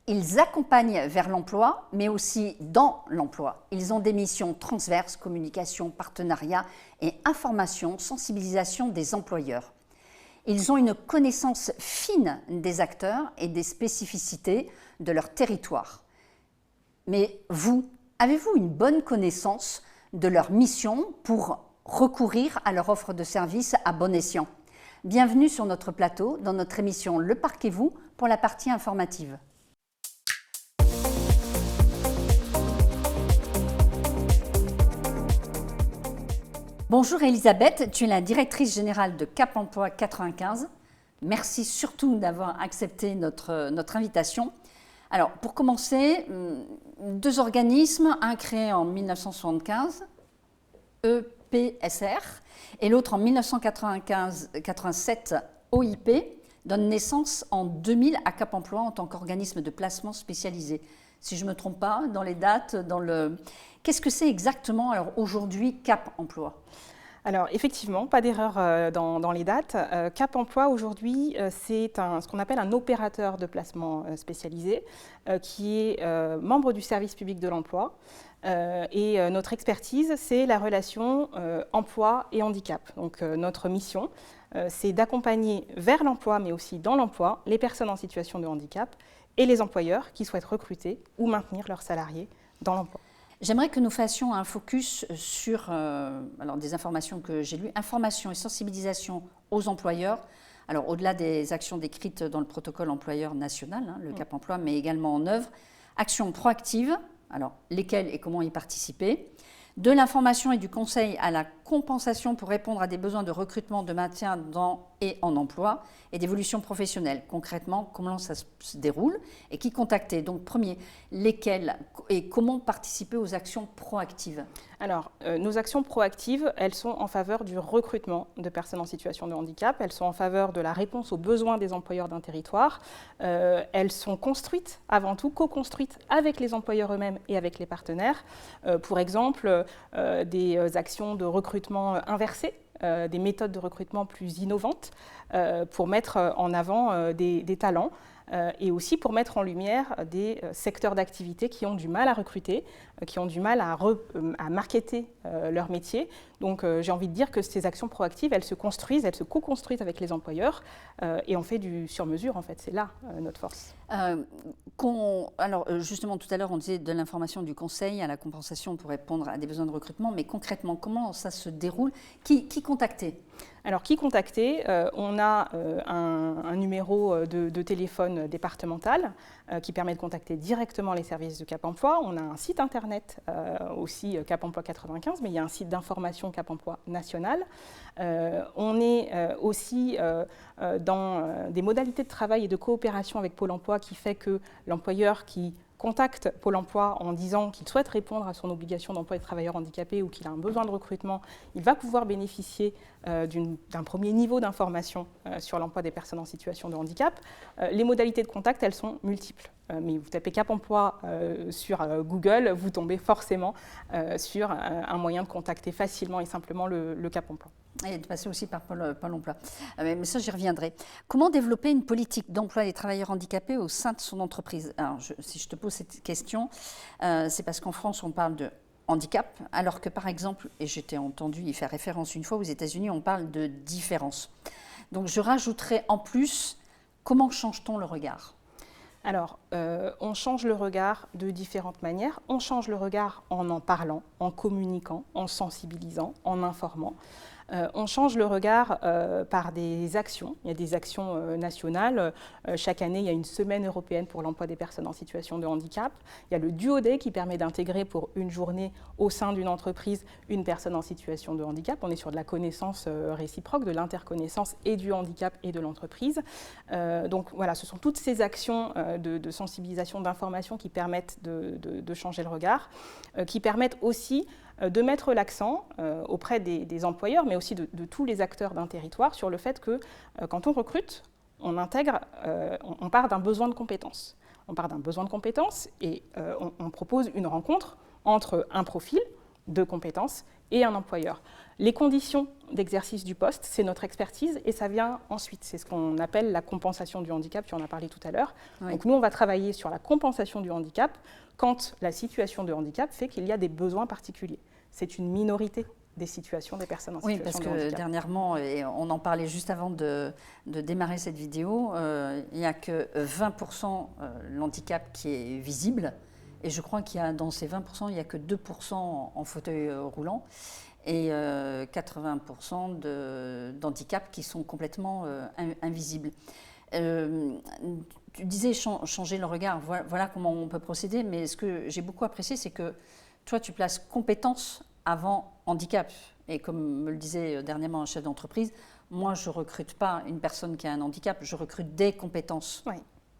Ils accompagnent vers l'emploi, mais aussi dans l'emploi. Ils ont des missions transverses, communication, partenariat et information, sensibilisation des employeurs. Ils ont une connaissance fine des acteurs et des spécificités de leur territoire. Mais vous, avez-vous une bonne connaissance de leur mission pour recourir à leur offre de service à bon escient? Bienvenue sur notre plateau, dans notre émission Le Parc et vous, pour la partie informative. Bonjour Elisabeth, tu es la directrice générale de Cap Emploi 95. Merci surtout d'avoir accepté notre invitation. Alors, pour commencer, deux organismes, un créé en 1975, EPSR, et l'autre en 1987, OIP, donnent naissance en 2000 à Cap Emploi en tant qu'organisme de placement spécialisé. Si je ne me trompe pas, dans les dates, Qu'est-ce que c'est exactement alors aujourd'hui Cap Emploi ? Alors effectivement, pas d'erreur dans les dates. Cap Emploi aujourd'hui, c'est ce qu'on appelle un opérateur de placement spécialisé qui est membre du service public de l'emploi. Et notre expertise, c'est la relation emploi et handicap. Donc notre mission, c'est d'accompagner vers l'emploi, mais aussi dans l'emploi, les personnes en situation de handicap et les employeurs qui souhaitent recruter ou maintenir leurs salariés dans l'emploi. J'aimerais que nous fassions un focus sur des informations que j'ai lues, information et sensibilisation aux employeurs. Alors au-delà des actions décrites dans le protocole employeur national, le Cap Emploi, mais également en œuvre, actions proactives, alors lesquelles et comment y participer, de l'information et du conseil à la compensation pour répondre à des besoins de recrutement, de maintien dans et en emploi et d'évolution professionnelle. Concrètement, comment ça se déroule et qui contacter? Donc, premier, lesquels et comment participer aux actions proactives? Alors, nos actions proactives, elles sont en faveur du recrutement de personnes en situation de handicap, elles sont en faveur de la réponse aux besoins des employeurs d'un territoire, elles sont construites, avant tout, co-construites avec les employeurs eux-mêmes et avec les partenaires. Pour exemple, des actions de recrutement inversées, des méthodes de recrutement plus innovantes pour mettre en avant des talents et aussi pour mettre en lumière des secteurs d'activité qui ont du mal à recruter, qui ont du mal à marketer leur métier. Donc j'ai envie de dire que ces actions proactives, elles se construisent, elles se co-construisent avec les employeurs et on fait du sur-mesure en fait, c'est là notre force. Alors justement tout à l'heure on disait de l'information, du conseil à la compensation pour répondre à des besoins de recrutement, mais concrètement comment ça se déroule? Qui contacter? Alors, qui contacter? On a un numéro de téléphone départemental qui permet de contacter directement les services de Cap Emploi. On a un site internet aussi Cap Emploi 95, mais il y a un site d'information Cap Emploi national. On est aussi dans des modalités de travail et de coopération avec Pôle emploi qui fait que l'employeur qui contacte Pôle emploi en disant qu'il souhaite répondre à son obligation d'emploi des travailleurs handicapés ou qu'il a un besoin de recrutement, il va pouvoir bénéficier d'un premier niveau d'information sur l'emploi des personnes en situation de handicap. Les modalités de contact, elles sont multiples. Mais vous tapez Cap Emploi sur Google, vous tombez forcément sur un moyen de contacter facilement et simplement le Cap Emploi. Et de passer aussi par Pôle emploi. Mais ça, j'y reviendrai. Comment développer une politique d'emploi des travailleurs handicapés au sein de son entreprise? Alors, si je te pose cette question, c'est parce qu'en France, on parle de handicap, alors que par exemple, et j'étais entendu y faire référence une fois, aux États-Unis, on parle de différence. Donc, je rajouterai en plus, comment change-t-on le regard? Alors, on change le regard de différentes manières. On change le regard en parlant, en communiquant, en sensibilisant, en informant. On change le regard par des actions. Il y a des actions nationales. Chaque année, il y a une semaine européenne pour l'emploi des personnes en situation de handicap. Il y a le Duo Day qui permet d'intégrer pour une journée au sein d'une entreprise une personne en situation de handicap. On est sur de la connaissance réciproque, de l'interconnaissance et du handicap et de l'entreprise. Donc voilà, ce sont toutes ces actions de sensibilisation, d'information qui permettent de changer le regard, qui permettent aussi de mettre l'accent auprès des employeurs, mais aussi de tous les acteurs d'un territoire sur le fait que quand on recrute, on part d'un besoin de compétences. On part d'un besoin de compétences et on propose une rencontre entre un profil de compétences et un employeur. Les conditions d'exercice du poste, c'est notre expertise et ça vient ensuite. C'est ce qu'on appelle la compensation du handicap, tu en as parlé tout à l'heure. Oui. Donc nous, on va travailler sur la compensation du handicap quand la situation de handicap fait qu'il y a des besoins particuliers. C'est une minorité des situations des personnes en situation de handicap. Oui, parce que dernièrement, et on en parlait juste avant de démarrer cette vidéo, il n'y a que 20% l'handicap qui est visible. Et je crois qu'il y a dans ces 20%, il n'y a que 2% en fauteuil roulant et 80% d'handicaps qui sont complètement invisibles. Tu disais changer le regard, voilà comment on peut procéder, mais ce que j'ai beaucoup apprécié, c'est que toi, tu places compétence avant handicap. Et comme me le disait dernièrement un chef d'entreprise, moi, je ne recrute pas une personne qui a un handicap, je recrute des compétences. Oui.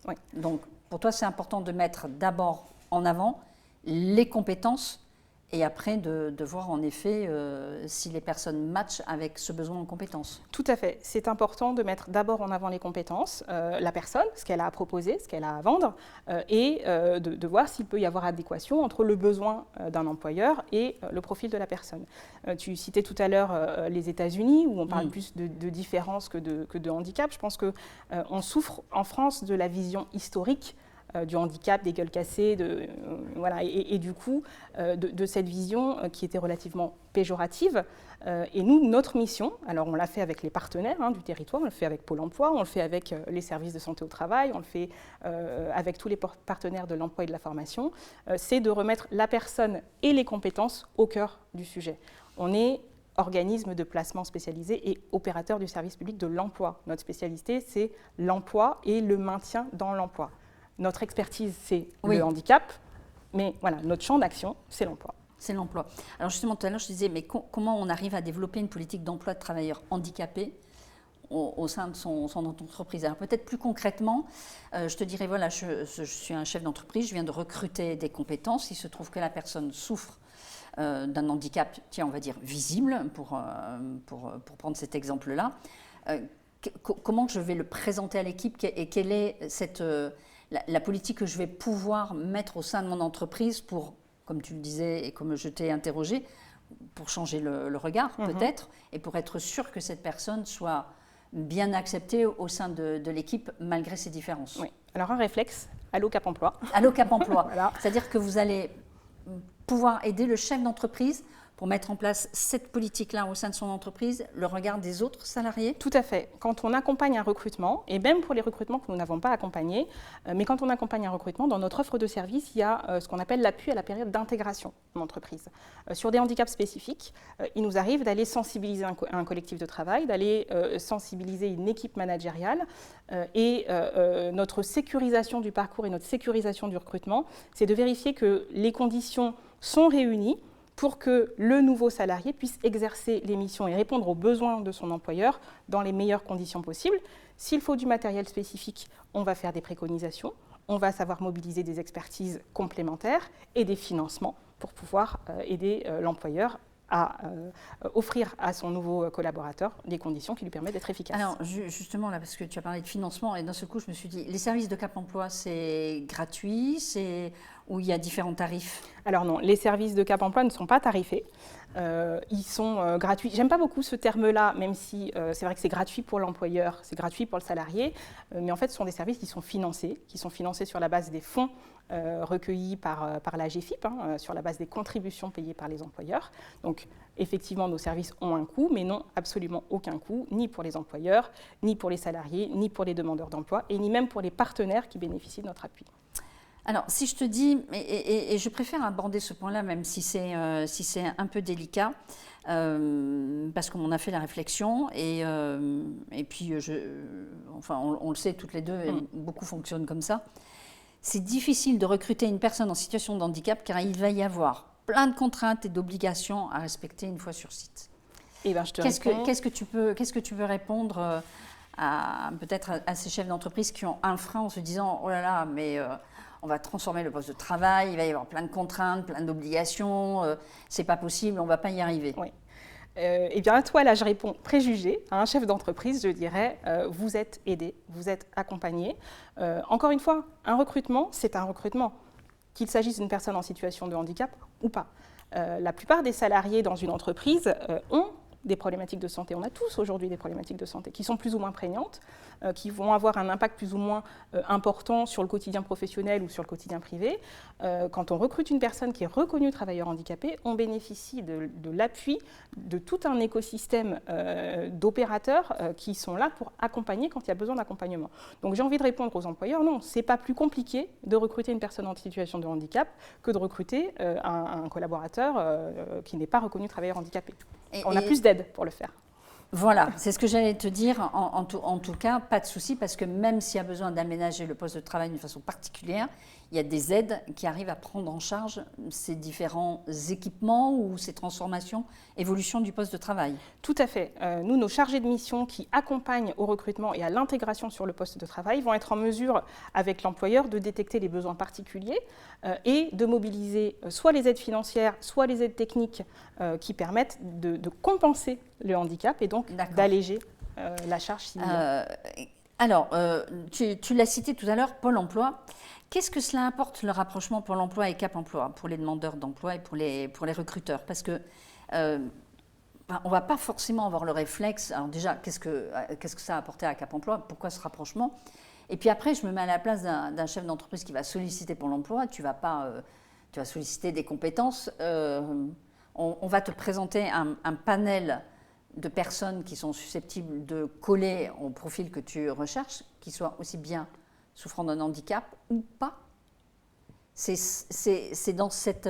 Oui. Donc, pour toi, c'est important de mettre d'abord en avant les compétences et après de voir en effet si les personnes matchent avec ce besoin en compétences. Tout à fait. C'est important de mettre d'abord en avant les compétences, la personne, ce qu'elle a à proposer, ce qu'elle a à vendre, et de voir s'il peut y avoir adéquation entre le besoin d'un employeur et le profil de la personne. Tu citais tout à l'heure les États-Unis, où on parle plus de différence que de handicap. Je pense qu'on souffre en France de la vision historique du handicap, des gueules cassées, voilà, et du coup de cette vision qui était relativement péjorative. Et nous, notre mission, alors on l'a fait avec les partenaires du territoire, on le fait avec Pôle emploi, on le fait avec les services de santé au travail, on le fait avec tous les partenaires de l'emploi et de la formation, c'est de remettre la personne et les compétences au cœur du sujet. On est organisme de placement spécialisé et opérateur du service public de l'emploi. Notre spécialité, c'est l'emploi et le maintien dans l'emploi. Notre expertise, c'est le handicap, mais voilà, notre champ d'action, c'est l'emploi. C'est l'emploi. Alors justement, tout à l'heure, je disais, mais comment on arrive à développer une politique d'emploi de travailleurs handicapés au sein de son entreprise? Alors peut-être plus concrètement, je te dirais, voilà, je suis un chef d'entreprise, je viens de recruter des compétences, il se trouve que la personne souffre d'un handicap, tiens, on va dire visible, pour prendre cet exemple-là. Comment je vais le présenter à l'équipe et quelle est la politique que je vais pouvoir mettre au sein de mon entreprise pour, comme tu le disais et comme je t'ai interrogé, pour changer le regard peut-être et pour être sûr que cette personne soit bien acceptée au sein de l'équipe malgré ses différences. Oui. Alors un réflexe, Allo Cap Emploi. Allo Cap Emploi. Voilà. C'est-à-dire que vous allez pouvoir aider le chef d'entreprise pour mettre en place cette politique-là au sein de son entreprise, le regard des autres salariés? Tout à fait. Quand on accompagne un recrutement, et même pour les recrutements que nous n'avons pas accompagnés, mais quand on accompagne un recrutement, dans notre offre de service, il y a ce qu'on appelle l'appui à la période d'intégration en entreprise. Sur des handicaps spécifiques, il nous arrive d'aller sensibiliser un collectif de travail, d'aller sensibiliser une équipe managériale, et notre sécurisation du parcours et notre sécurisation du recrutement, c'est de vérifier que les conditions sont réunies pour que le nouveau salarié puisse exercer les missions et répondre aux besoins de son employeur dans les meilleures conditions possibles. S'il faut du matériel spécifique, on va faire des préconisations, on va savoir mobiliser des expertises complémentaires et des financements pour pouvoir aider l'employeur à offrir à son nouveau collaborateur des conditions qui lui permettent d'être efficace. Alors justement, là, parce que tu as parlé de financement, et d'un seul coup, je me suis dit, les services de Cap Emploi, c'est gratuit, c'est où il y a différents tarifs? Alors non, les services de Cap Emploi ne sont pas tarifés. Ils sont gratuits. J'aime pas beaucoup ce terme-là, même si c'est vrai que c'est gratuit pour l'employeur, c'est gratuit pour le salarié, mais en fait, ce sont des services qui sont financés sur la base des fonds recueillis par la GFIP, sur la base des contributions payées par les employeurs. Donc, effectivement, nos services ont un coût, mais non absolument aucun coût, ni pour les employeurs, ni pour les salariés, ni pour les demandeurs d'emploi, et ni même pour les partenaires qui bénéficient de notre appui. Alors, si je te dis, et je préfère aborder ce point-là, même si c'est un peu délicat, parce qu'on a fait la réflexion, et puis, on le sait toutes les deux, beaucoup fonctionnent comme ça. C'est difficile de recruter une personne en situation de handicap, car il va y avoir plein de contraintes et d'obligations à respecter une fois sur site. Eh ben, je te réponds. Qu'est-ce que tu peux répondre peut-être à ces chefs d'entreprise qui ont un frein en se disant « Oh là là, mais… on va transformer le poste de travail, il va y avoir plein de contraintes, plein d'obligations, c'est pas possible, on va pas y arriver. » Oui. Eh bien, à toi, là, je réponds préjugé. À un chef d'entreprise, je dirais, vous êtes aidé, vous êtes accompagné. Encore une fois, un recrutement, c'est un recrutement, qu'il s'agisse d'une personne en situation de handicap ou pas. La plupart des salariés dans une entreprise ont des problématiques de santé. On a tous aujourd'hui des problématiques de santé qui sont plus ou moins prégnantes, qui vont avoir un impact plus ou moins important sur le quotidien professionnel ou sur le quotidien privé. Quand on recrute une personne qui est reconnue travailleur handicapé, on bénéficie de l'appui de tout un écosystème d'opérateurs qui sont là pour accompagner quand il y a besoin d'accompagnement. Donc j'ai envie de répondre aux employeurs, non, ce n'est pas plus compliqué de recruter une personne en situation de handicap que de recruter un collaborateur qui n'est pas reconnu travailleur handicapé. On a plus d'aide pour le faire. Voilà, c'est ce que j'allais te dire. En tout cas, pas de souci, parce que même s'il y a besoin d'aménager le poste de travail d'une façon particulière, il y a des aides qui arrivent à prendre en charge ces différents équipements ou ces transformations, évolutions du poste de travail. Tout à fait. Nous, nos chargés de mission qui accompagnent au recrutement et à l'intégration sur le poste de travail vont être en mesure, avec l'employeur, de détecter les besoins particuliers et de mobiliser soit les aides financières, soit les aides techniques qui permettent de compenser le handicap et donc d'alléger la charge s'il y a. Alors, tu l'as cité tout à l'heure, Pôle emploi. Qu'est-ce que cela apporte, le rapprochement Pôle emploi et Cap emploi, pour les demandeurs d'emploi et pour les recruteurs? Parce que on ne va pas forcément avoir le réflexe. Alors déjà, qu'est-ce que ça a apporté à Cap emploi? Pourquoi ce rapprochement? Et puis après, je me mets à la place d'un chef d'entreprise qui va solliciter Pôle emploi. Tu vas solliciter des compétences. On va te présenter un panel de personnes qui sont susceptibles de coller au profil que tu recherches, qui soient aussi bien souffrant d'un handicap ou pas. C'est dans cette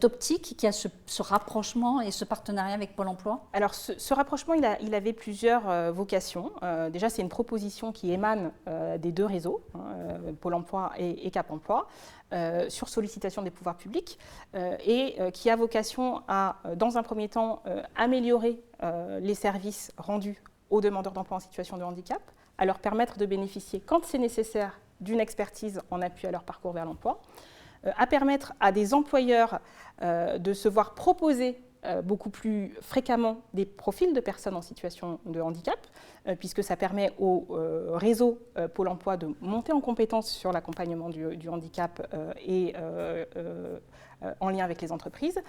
optique qu'il y a ce rapprochement et ce partenariat avec Pôle emploi? Alors, ce rapprochement, il avait plusieurs vocations. Déjà, c'est une proposition qui émane des deux réseaux, Pôle emploi et Cap emploi, sur sollicitation des pouvoirs publics, et qui a vocation à, dans un premier temps, améliorer les services rendus aux demandeurs d'emploi en situation de handicap, à leur permettre de bénéficier, quand c'est nécessaire, d'une expertise en appui à leur parcours vers l'emploi, à permettre à des employeurs de se voir proposer beaucoup plus fréquemment des profils de personnes en situation de handicap, puisque ça permet au réseau Pôle emploi de monter en compétence sur l'accompagnement du handicap et en lien avec les entreprises.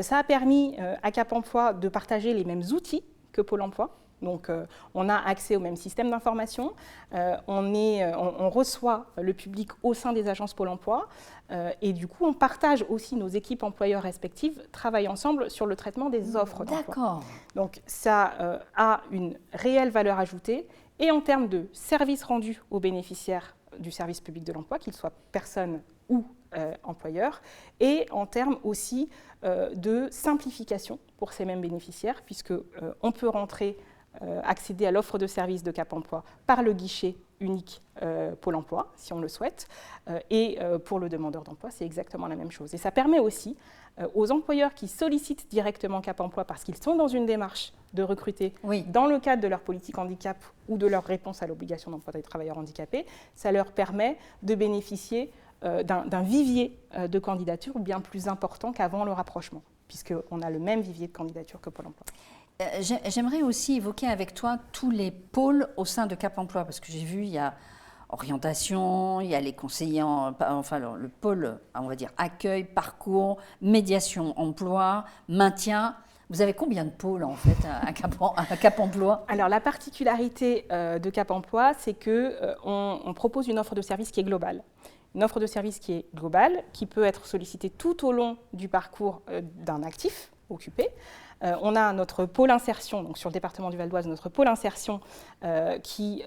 Ça a permis à Cap emploi de partager les mêmes outils que Pôle emploi. Donc, on a accès au même système d'information, on reçoit le public au sein des agences Pôle emploi et du coup, on partage aussi nos équipes employeurs respectives, travaillent ensemble sur le traitement des offres d'emploi. D'accord. Donc, ça a une réelle valeur ajoutée et en termes de services rendus aux bénéficiaires du service public de l'emploi, qu'ils soient personnes ou employeurs, et en termes aussi de simplification pour ces mêmes bénéficiaires, puisqu'on peut accéder à l'offre de services de Cap emploi par le guichet unique Pôle emploi, si on le souhaite, et pour le demandeur d'emploi, c'est exactement la même chose. Et ça permet aussi aux employeurs qui sollicitent directement Cap emploi parce qu'ils sont dans une démarche de recruter dans le cadre de leur politique handicap ou de leur réponse à l'obligation d'emploi des travailleurs handicapés, ça leur permet de bénéficier d'un vivier de candidatures bien plus important qu'avant le rapprochement, puisqu'on a le même vivier de candidatures que Pôle emploi. J'aimerais aussi évoquer avec toi tous les pôles au sein de Cap emploi, parce que j'ai vu, il y a orientation, il y a les conseillers, le pôle, on va dire, accueil, parcours, médiation, emploi, maintien. Vous avez combien de pôles en fait à Cap emploi? Alors la particularité de Cap emploi, c'est qu'on propose une offre de service qui est globale. Une offre de service qui est globale, qui peut être sollicitée tout au long du parcours d'un actif occupé. On a notre pôle insertion, donc sur le département du Val d'Oise, notre pôle insertion qui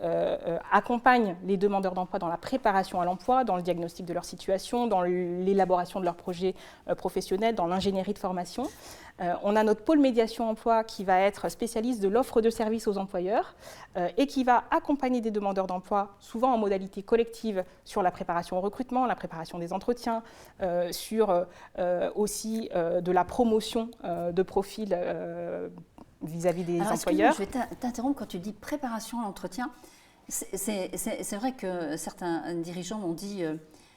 accompagne les demandeurs d'emploi dans la préparation à l'emploi, dans le diagnostic de leur situation, dans l'élaboration de leurs projets professionnels, dans l'ingénierie de formation. On a notre pôle médiation emploi qui va être spécialiste de l'offre de services aux employeurs et qui va accompagner des demandeurs d'emploi, souvent en modalité collective, sur la préparation au recrutement, la préparation des entretiens, sur aussi de la promotion de profils vis-à-vis des employeurs. Je vais t'interrompre quand tu dis préparation à l'entretien. C'est vrai que certains dirigeants m'ont dit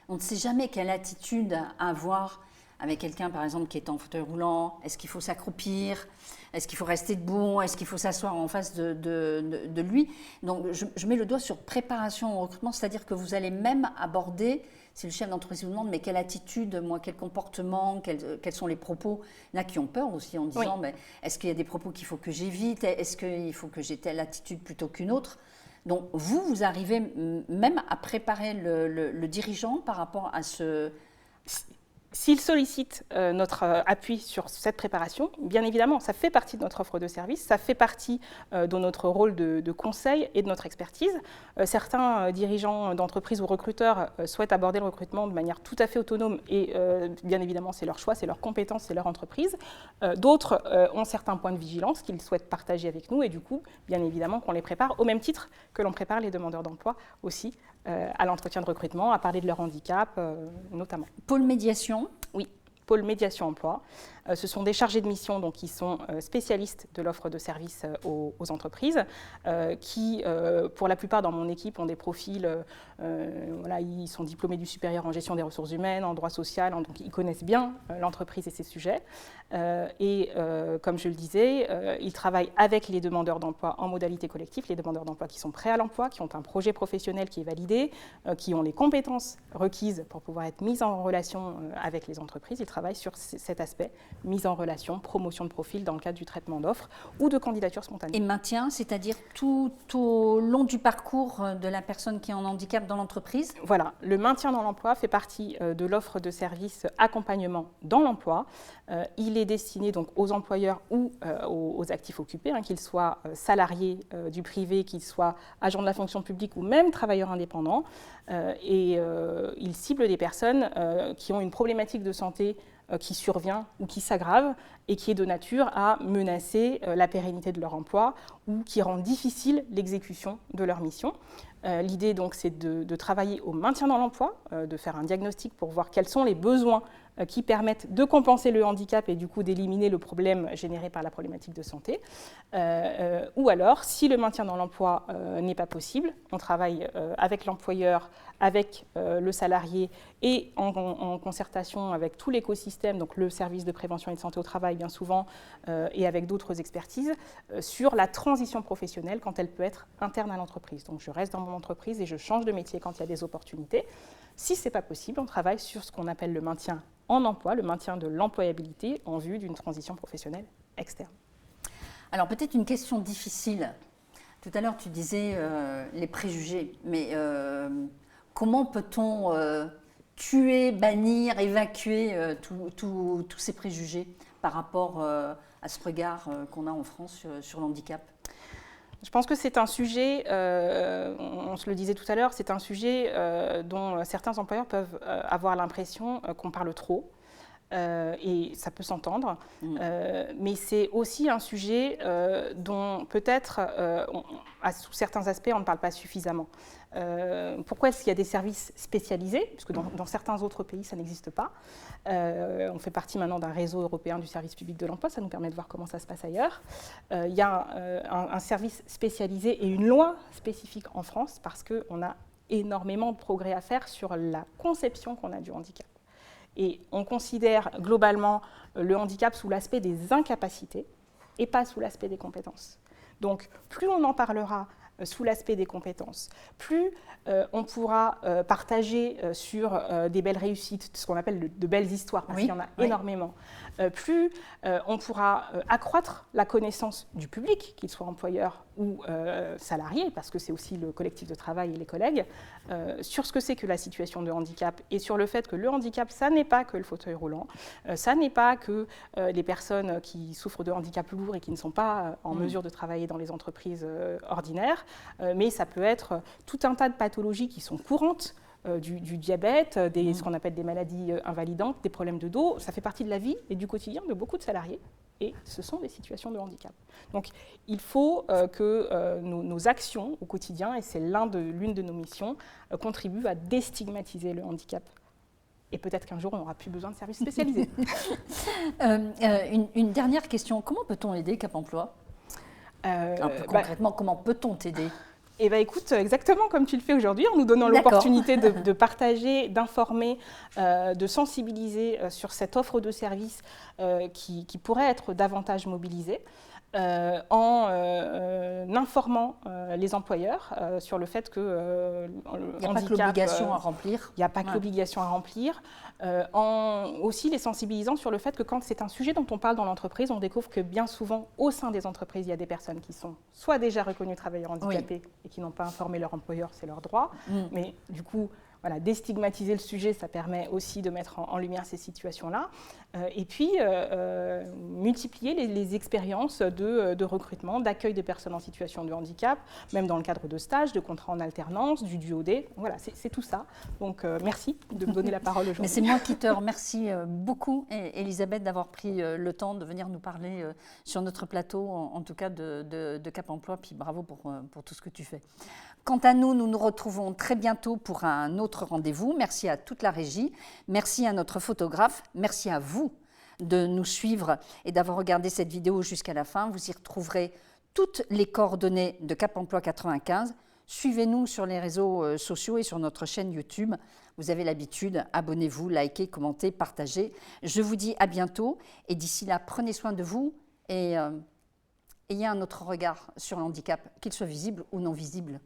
on ne sait jamais quelle attitude avoir avec quelqu'un, par exemple, qui est en fauteuil roulant. Est-ce qu'il faut s'accroupir? Est-ce qu'il faut rester debout? Est-ce qu'il faut s'asseoir en face de lui? Donc, je mets le doigt sur préparation au recrutement, c'est-à-dire que vous allez même aborder si le chef d'entreprise vous demande, mais quelle attitude, moi, quel comportement, quels sont les propos, il y en a qui ont peur aussi en disant, mais est-ce qu'il y a des propos qu'il faut que j'évite, est-ce qu'il faut que j'ai telle attitude plutôt qu'une autre? Donc vous arrivez même à préparer le dirigeant par rapport à ce... S'il sollicite notre appui sur cette préparation, bien évidemment, ça fait partie de notre offre de service, ça fait partie de notre rôle de conseil et de notre expertise. Certains dirigeants d'entreprises ou recruteurs souhaitent aborder le recrutement de manière tout à fait autonome et bien évidemment, c'est leur choix, c'est leur compétence, c'est leur entreprise. D'autres ont certains points de vigilance qu'ils souhaitent partager avec nous et du coup, bien évidemment, qu'on les prépare au même titre que l'on prépare les demandeurs d'emploi aussi à l'entretien de recrutement, à parler de leur handicap notamment. Pôle médiation. Oui, pôle médiation emploi. Ce sont des chargés de mission donc, qui sont spécialistes de l'offre de services aux entreprises, qui, pour la plupart dans mon équipe, ont des profils, voilà, ils sont diplômés du supérieur en gestion des ressources humaines, en droit social, donc ils connaissent bien l'entreprise et ses sujets. Et comme je le disais, ils travaillent avec les demandeurs d'emploi en modalité collective, les demandeurs d'emploi qui sont prêts à l'emploi, qui ont un projet professionnel qui est validé, qui ont les compétences requises pour pouvoir être mis en relation avec les entreprises. Ils travaillent sur cet aspect, mise en relation, promotion de profil dans le cadre du traitement d'offres ou de candidature spontanée. Et maintien, c'est-à-dire tout au long du parcours de la personne qui est en handicap dans l'entreprise? Voilà, le maintien dans l'emploi fait partie de l'offre de service accompagnement dans l'emploi. Il est destiné donc aux employeurs ou aux actifs occupés, hein, qu'ils soient salariés du privé, qu'ils soient agents de la fonction publique ou même travailleurs indépendants. Et il cible des personnes qui ont une problématique de santé qui survient ou qui s'aggrave et qui est de nature à menacer la pérennité de leur emploi ou qui rend difficile l'exécution de leur mission. L'idée donc c'est de travailler au maintien dans l'emploi, de faire un diagnostic pour voir quels sont les besoins qui permettent de compenser le handicap et du coup d'éliminer le problème généré par la problématique de santé. Ou alors, si le maintien dans l'emploi n'est pas possible, on travaille avec l'employeur, avec le salarié et en concertation avec tout l'écosystème, donc le service de prévention et de santé au travail bien souvent, et avec d'autres expertises, sur la transition professionnelle quand elle peut être interne à l'entreprise. Donc je reste dans mon entreprise et je change de métier quand il y a des opportunités. Si ce n'est pas possible, on travaille sur ce qu'on appelle le maintien en emploi, le maintien de l'employabilité en vue d'une transition professionnelle externe. Alors peut-être une question difficile. Tout à l'heure, tu disais les préjugés, mais comment peut-on tuer, bannir, évacuer tous ces préjugés par rapport à ce regard qu'on a en France sur le handicap ? Je pense que c'est un sujet, on se le disait tout à l'heure, c'est un sujet dont certains employeurs peuvent avoir l'impression qu'on parle trop. Et ça peut s'entendre, mais c'est aussi un sujet dont peut-être, sous certains aspects, on ne parle pas suffisamment. Pourquoi est-ce qu'il y a des services spécialisés? Puisque dans certains autres pays, ça n'existe pas. On fait partie maintenant d'un réseau européen du service public de l'emploi, ça nous permet de voir comment ça se passe ailleurs. Il y a un service spécialisé et une loi spécifique en France parce qu'on a énormément de progrès à faire sur la conception qu'on a du handicap. Et on considère globalement le handicap sous l'aspect des incapacités et pas sous l'aspect des compétences. Donc, plus on en parlera sous l'aspect des compétences, plus on pourra partager sur des belles réussites, ce qu'on appelle de belles histoires, parce qu'il y en a énormément, plus on pourra accroître la connaissance du public, qu'il soit employeur ou salarié, parce que c'est aussi le collectif de travail et les collègues, sur ce que c'est que la situation de handicap et sur le fait que le handicap, ça n'est pas que le fauteuil roulant, ça n'est pas que les personnes qui souffrent de handicap lourd et qui ne sont pas en mesure de travailler dans les entreprises ordinaires, mais ça peut être tout un tas de pathologies qui sont courantes, du diabète, ce qu'on appelle des maladies invalidantes, des problèmes de dos. Ça fait partie de la vie et du quotidien de beaucoup de salariés. Et ce sont des situations de handicap. Donc, il faut que nos actions au quotidien, et c'est l'une de nos missions, contribuent à déstigmatiser le handicap. Et peut-être qu'un jour, on n'aura plus besoin de services spécialisés. Une dernière question. Comment peut-on aider Cap Emploi ? Un peu concrètement, comment peut-on t'aider ? Eh bien, écoute, exactement comme tu le fais aujourd'hui, en nous donnant l'opportunité de partager, d'informer, de sensibiliser sur cette offre de service qui pourrait être davantage mobilisée. en informant les employeurs sur le fait que il n'y a pas que l'obligation à remplir. Il n'y a pas que l'obligation à remplir. Aussi les sensibilisant sur le fait que quand c'est un sujet dont on parle dans l'entreprise, on découvre que bien souvent, au sein des entreprises, il y a des personnes qui sont soit déjà reconnues travailleurs handicapés et qui n'ont pas informé leur employeur, c'est leur droit, mais du coup, voilà, déstigmatiser le sujet, ça permet aussi de mettre en lumière ces situations-là. Et puis, multiplier les expériences de recrutement, d'accueil des personnes en situation de handicap, même dans le cadre de stages, de contrats en alternance, du duodé. Voilà, c'est tout ça. Donc, merci de me donner la parole aujourd'hui. Mais c'est moi qui te remercie beaucoup, Elisabeth, d'avoir pris le temps de venir nous parler sur notre plateau, en tout cas de Cap Emploi. Puis bravo pour tout ce que tu fais. Quant à nous, nous nous retrouvons très bientôt pour un autre rendez-vous. Merci à toute la régie, merci à notre photographe, merci à vous de nous suivre et d'avoir regardé cette vidéo jusqu'à la fin. Vous y retrouverez toutes les coordonnées de Cap Emploi 95. Suivez-nous sur les réseaux sociaux et sur notre chaîne YouTube. Vous avez l'habitude, abonnez-vous, likez, commentez, partagez. Je vous dis à bientôt et d'ici là, prenez soin de vous et ayez un autre regard sur le handicap, qu'il soit visible ou non visible.